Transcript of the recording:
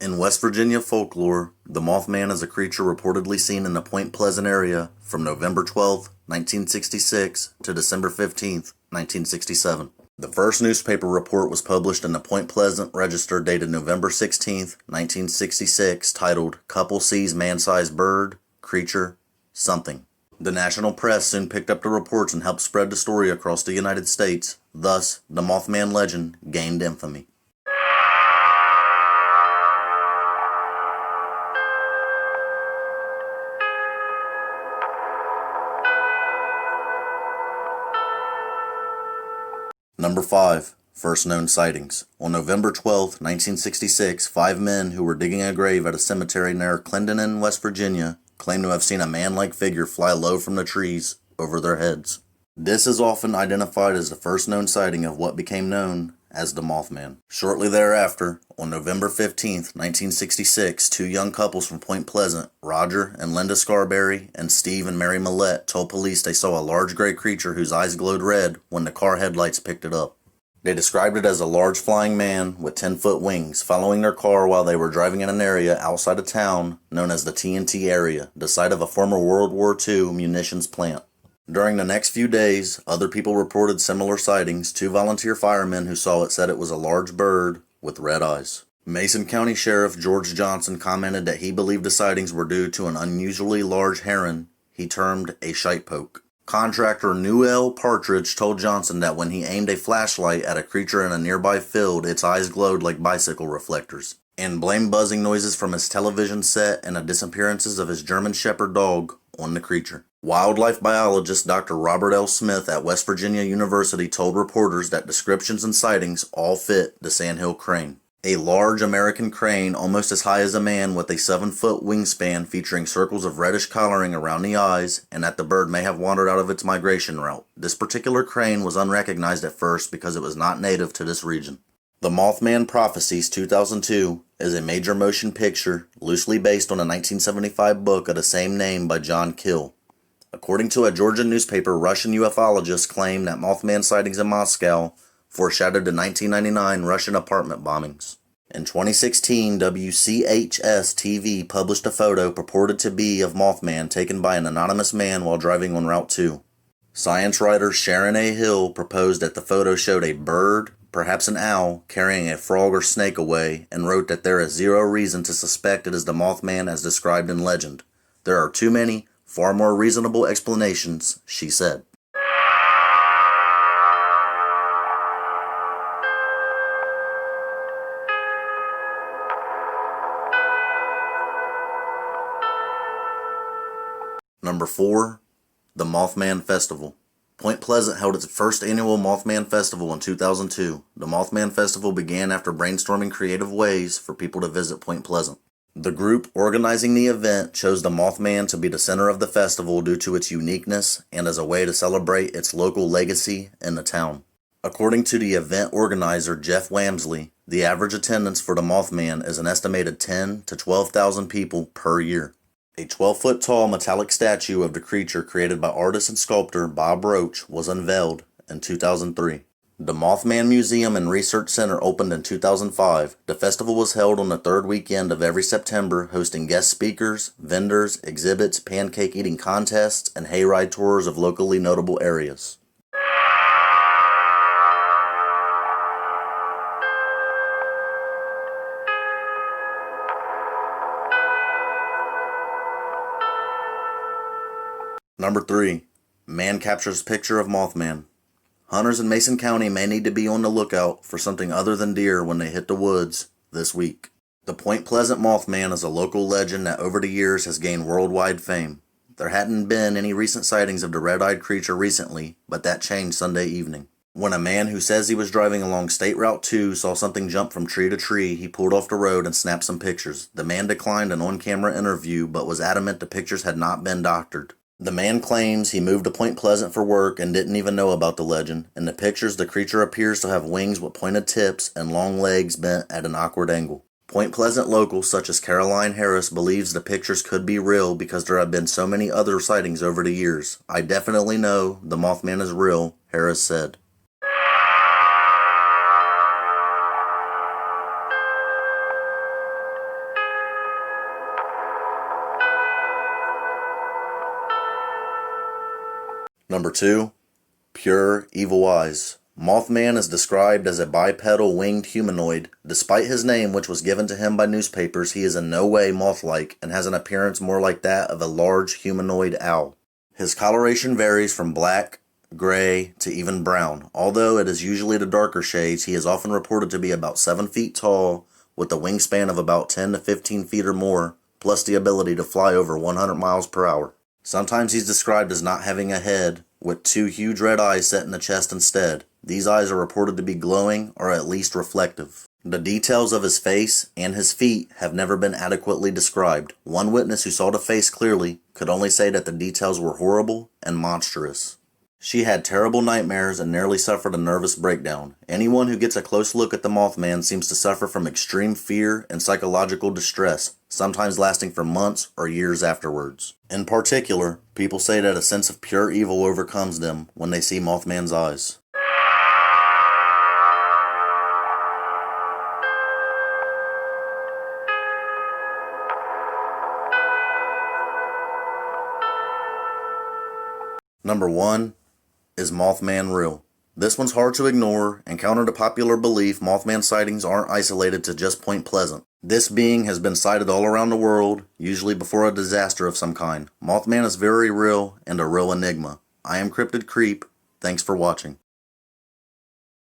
In West Virginia folklore, the Mothman is a creature reportedly seen in the Point Pleasant area from November 12, 1966 to December 15, 1967. The first newspaper report was published in the Point Pleasant Register dated November 16, 1966, titled "Couple Sees Man-Sized Bird, Creature, Something." The national press soon picked up the reports and helped spread the story across the United States. Thus, the Mothman legend gained infamy. Number 5. First known sightings. On November 12, 1966, 5 men who were digging a grave at a cemetery near Clendenin, West Virginia, claimed to have seen a man-like figure fly low from the trees over their heads. This is often identified as the first known sighting of what became known as the Mothman. Shortly thereafter, on November 15, 1966, 2 young couples from Point Pleasant, Roger and Linda Scarberry and Steve and Mary Millette, told police they saw a large gray creature whose eyes glowed red when the car headlights picked it up. They described it as a large flying man with 10-foot wings, following their car while they were driving in an area outside of town known as the TNT area, the site of a former World War II munitions plant. During the next few days, other people reported similar sightings. 2 volunteer firemen who saw it said it was a large bird with red eyes. Mason County Sheriff George Johnson commented that he believed the sightings were due to an unusually large heron he termed a shitepoke. Contractor Newell Partridge told Johnson that when he aimed a flashlight at a creature in a nearby field, its eyes glowed like bicycle reflectors, and blamed buzzing noises from his television set and the disappearances of his German Shepherd dog on the creature. Wildlife biologist Dr. Robert L. Schmitt at West Virginia University told reporters that descriptions and sightings all fit the sandhill crane. A large American crane almost as high as a man with a 7-foot wingspan featuring circles of reddish coloring around the eyes, and that the bird may have wandered out of its migration route. This particular crane was unrecognized at first because it was not native to this region. The Mothman Prophecies 2002 is a major motion picture loosely based on a 1975 book of the same name by John Keel. According to a Georgia newspaper, Russian ufologists claim that Mothman sightings in Moscow foreshadowed the 1999 Russian apartment bombings. In 2016, WCHS-TV published a photo purported to be of Mothman taken by an anonymous man while driving on Route 2. Science writer Sharon A. Hill proposed that the photo showed a bird, perhaps an owl, carrying a frog or snake away, and wrote that there is zero reason to suspect it is the Mothman as described in legend. There are too many, far more reasonable explanations, she said. Number 4. The Mothman Festival. Point Pleasant held its first annual Mothman Festival in 2002. The Mothman Festival began after brainstorming creative ways for people to visit Point Pleasant. The group organizing the event chose the Mothman to be the center of the festival due to its uniqueness and as a way to celebrate its local legacy in the town. According to the event organizer Jeff Wamsley, the average attendance for the Mothman is an estimated 10,000 to 12,000 people per year. A 12-foot tall metallic statue of the creature created by artist and sculptor Bob Roach was unveiled in 2003. The Mothman Museum and Research Center opened in 2005. The festival was held on the 3rd weekend of every September, hosting guest speakers, vendors, exhibits, pancake eating contests, and hayride tours of locally notable areas. Number 3. Man captures picture of Mothman. Hunters in Mason County may need to be on the lookout for something other than deer when they hit the woods this week. The Point Pleasant Mothman is a local legend that over the years has gained worldwide fame. There hadn't been any recent sightings of the red-eyed creature recently, but that changed Sunday evening. When a man who says he was driving along State Route 2 saw something jump from tree to tree, he pulled off the road and snapped some pictures. The man declined an on-camera interview, but was adamant the pictures had not been doctored. The man claims he moved to Point Pleasant for work and didn't even know about the legend. In the pictures, the creature appears to have wings with pointed tips and long legs bent at an awkward angle. Point Pleasant locals such as Caroline Harris believes the pictures could be real because there have been so many other sightings over the years. "I definitely know the Mothman is real," Harris said. Number 2. Pure evil eyes. Mothman is described as a bipedal winged humanoid. Despite his name, which was given to him by newspapers, he is in no way moth-like and has an appearance more like that of a large humanoid owl. His coloration varies from black, gray, to even brown. Although it is usually the darker shades, he is often reported to be about 7 feet tall, with a wingspan of about 10 to 15 feet or more, plus the ability to fly over 100 miles per hour. Sometimes he's described as not having a head, with 2 huge red eyes set in the chest instead. These eyes are reported to be glowing or at least reflective. The details of his face and his feet have never been adequately described. One witness who saw the face clearly could only say that the details were horrible and monstrous. She had terrible nightmares and nearly suffered a nervous breakdown. Anyone who gets a close look at the Mothman seems to suffer from extreme fear and psychological distress, sometimes lasting for months or years afterwards. In particular, people say that a sense of pure evil overcomes them when they see Mothman's eyes. Number 1 is Mothman Real. This one's hard to ignore, and counter to popular belief, Mothman sightings aren't isolated to just Point Pleasant. This being has been sighted all around the world, usually before a disaster of some kind. Mothman is very real and a real enigma. I am Cryptid Creep. Thanks for watching.